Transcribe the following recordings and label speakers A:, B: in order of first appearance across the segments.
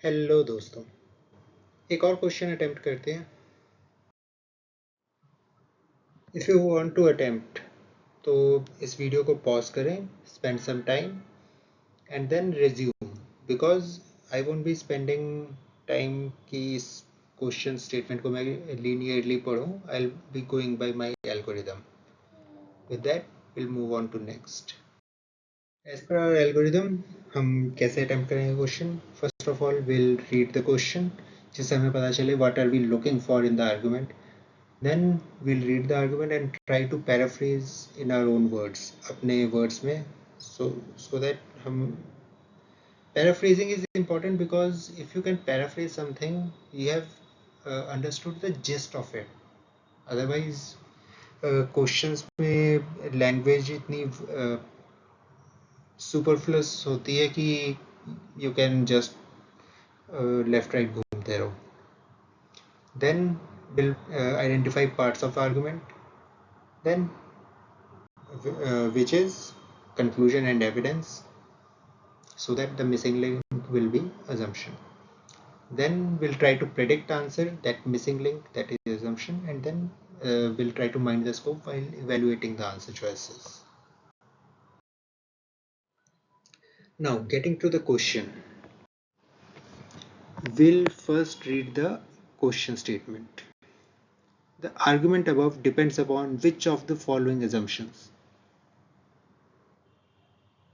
A: Hello दोस्तों, एक और क्वेश्चन अटेम्प्ट करते हैं। If you want to attempt तो इस वीडियो को पॉज करें, spend some time and then resume, because I won't be spending time कि इस क्वेश्चन स्टेटमेंट को मैं लीनियरली पढ़ूं। I will be going by my algorithm. With that will move on to next. As per our algorithm हम कैसे attempt करेंगे question? First of all will read the question, जिससे हमें पता चले what are we looking for in the argument. Then we'll read the argument and try to paraphrase in our own words, अपने words में, so that हम paraphrasing is important because if you can paraphrase something, you have understood the gist of it. Otherwise, questions में language इतनी superfluous होती है कि you can just left right घूमते रहो. Then we'll identify parts of the argument. Then which is conclusion and evidence, so that the missing link will be assumption. Then we'll try to predict the answer, that missing link, that is assumption, and then we'll try to mind the scope while evaluating the answer choices. Now getting to the question, we'll first read the question statement. The argument above depends upon which of the following assumptions?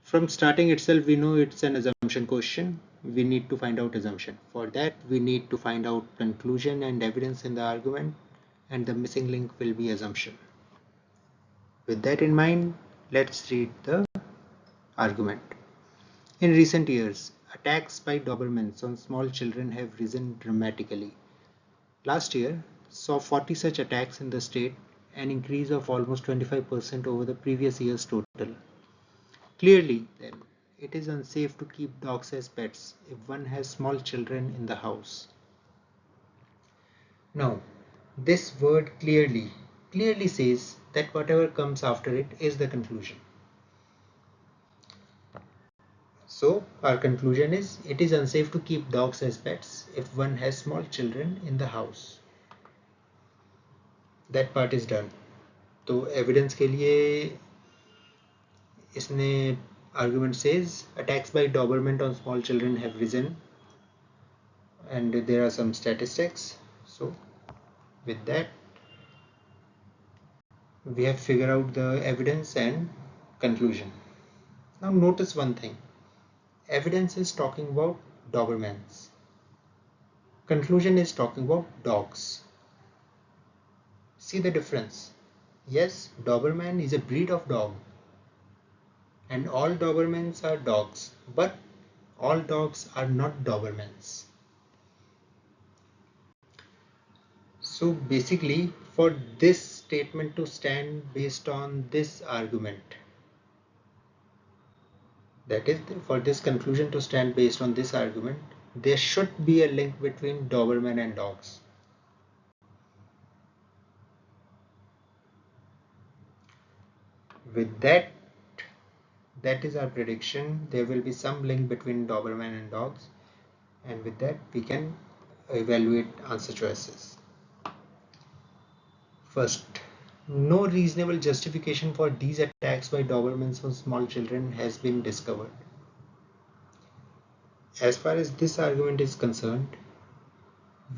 A: From starting itself, we know it's an assumption question. We need to find out assumption. For that, we need to find out conclusion and evidence in the argument, and the missing link will be assumption. With that in mind, let's read the argument. In recent years, attacks by Dobermans on small children have risen dramatically. Last year saw 40 such attacks in the state, an increase of almost 25% over the previous year's total. Clearly, then, it is unsafe to keep dogs as pets if one has small children in the house. Now, this word clearly says that whatever comes after it is the conclusion. So, our conclusion is it is unsafe to keep dogs as pets if one has small children in the house. That part is done. तो evidence के लिए इसने argument says attacks by Doberman on small children have risen, and there are some statistics. So with that, we have figured out the evidence and conclusion. Now notice one thing. Evidence is talking about Dobermans. Conclusion is talking about dogs. See the difference? Yes, Doberman is a breed of dog, and all Dobermans are dogs, but all dogs are not Dobermans. So basically, for this statement to stand based on this argument, that is, for this conclusion to stand based on this argument, there should be a link between Doberman and dogs. With that, that is our prediction. There will be some link between Doberman and dogs, and with that we can evaluate answer choices. First, no reasonable justification for these attacks by Dobermans on small children has been discovered. As far as this argument is concerned,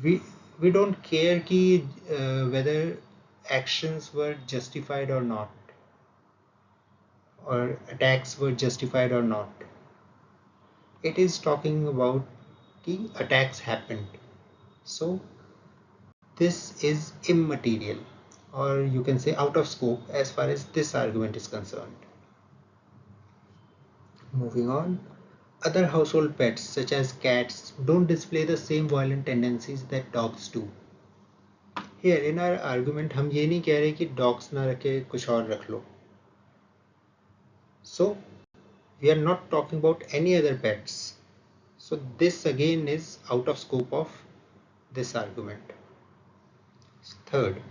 A: we don't care whether actions were justified or not, or attacks were justified or not. It is talking about the attacks happened. So this is immaterial, or you can say out of scope as far as this argument is concerned. Moving on, other household pets such as cats don't display the same violent tendencies that dogs do. Here in our argument हम ये नहीं कह रहे कि dogs ना रखे कुछ और रख लो. So we are not talking about any other pets. So this again is out of scope of this argument. Third,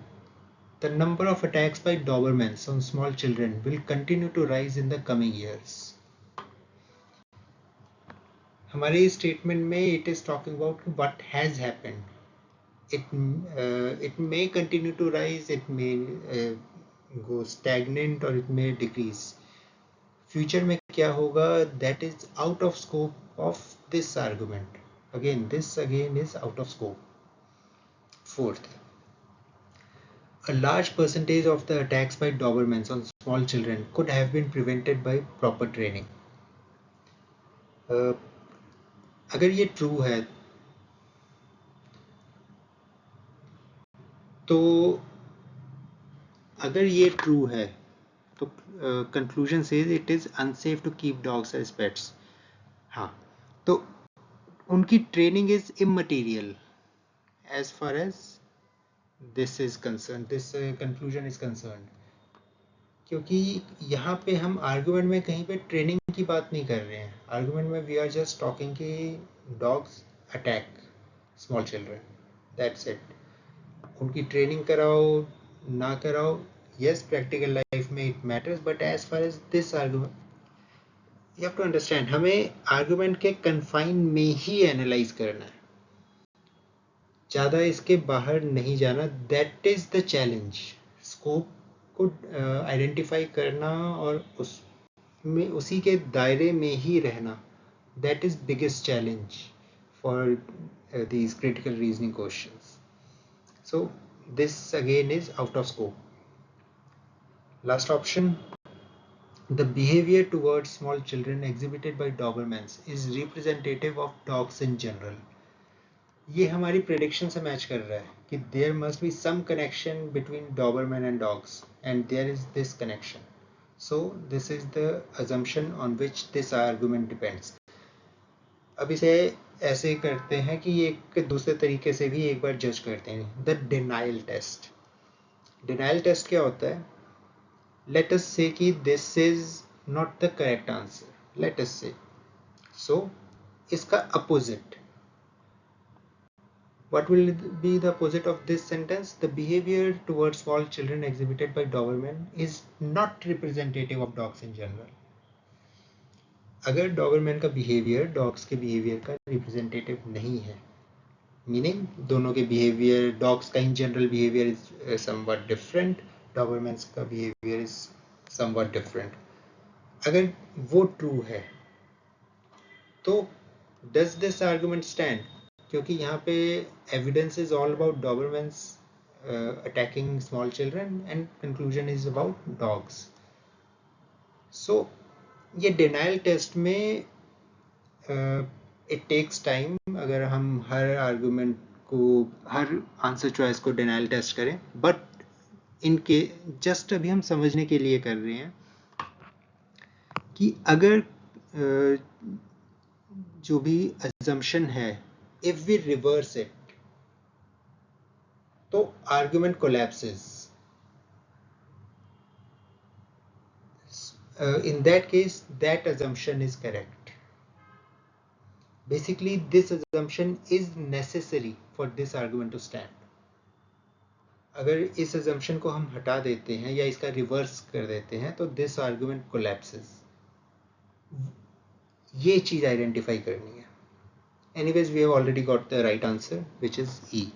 A: the number of attacks by Dobermans on small children will continue to rise in the coming years. हमारे statement में it is talking about what has happened. It may continue to rise, it may go stagnant, or it may decrease. Future में क्या होगा, that is out of scope of this argument. This again is out of scope. Fourth, a large percentage of the attacks by Dobermans on small children could have been prevented by proper training. अगर ये true है तो conclusion says it is unsafe to keep dogs as pets. हाँ, तो उनकी training is immaterial as far as this is concern, this conclusion is concern. क्योंकि यहाँ पे हम आर्गुमेंट में कहीं पे ट्रेनिंग की बात नहीं कर रहे हैं. आर्गुमेंट में वी आर जस्ट टॉकिंग कि dogs attack small children, that's it. उनकी ट्रेनिंग कराओ ना कराओ, yes, practical life में it matters, but as far as this argument, you have to understand, हमें argument के confine में ही analyze करना है, ज़्यादा इसके बाहर नहीं जाना. that is the challenge. scope को identify करना और उसी के दायरे में ही रहना, that is biggest challenge for these critical reasoning questions. So this again is out of scope. Last option, the behavior towards small children exhibited by Dobermans is representative of dogs in general. ये हमारी prediction से match कर रहा है कि there must be some connection between Doberman and dogs, and there is this connection. So this is the assumption on which this argument depends. अब इसे ऐसे करते हैं कि एक दूसरे तरीके से भी एक बार जज करते हैं. The denial test. Denial test क्या होता है? Let us say कि this is not the correct answer. Let us say. So, इसका opposite. What will be the opposite of this sentence? The behavior towards small children exhibited by Doberman is not representative of dogs in general. अगर Doberman का behavior dogs के behavior का representative नहीं है, meaning दोनों के behavior, dogs का in general behavior is somewhat different, Doberman's का behavior is somewhat different. अगर वो true है तो does this argument stand? क्योंकि यहाँ पे evidence is all about Dobermans attacking small children and conclusion is about dogs. So ये denial test में it takes time. अगर हम हर argument को, हर answer choice को denial test करें, but इनके just अभी हम समझने के लिए कर रहे हैं कि अगर जो भी assumption है, if we reverse it, तो argument collapses. In that case, that assumption is correct. Basically, this assumption is necessary for this argument to stand. अगर इस assumption को हम हटा देते हैं या इसका reverse कर देते हैं तो this argument collapses. ये चीज identify करनी है. Anyways, we have already got the right answer, which is E.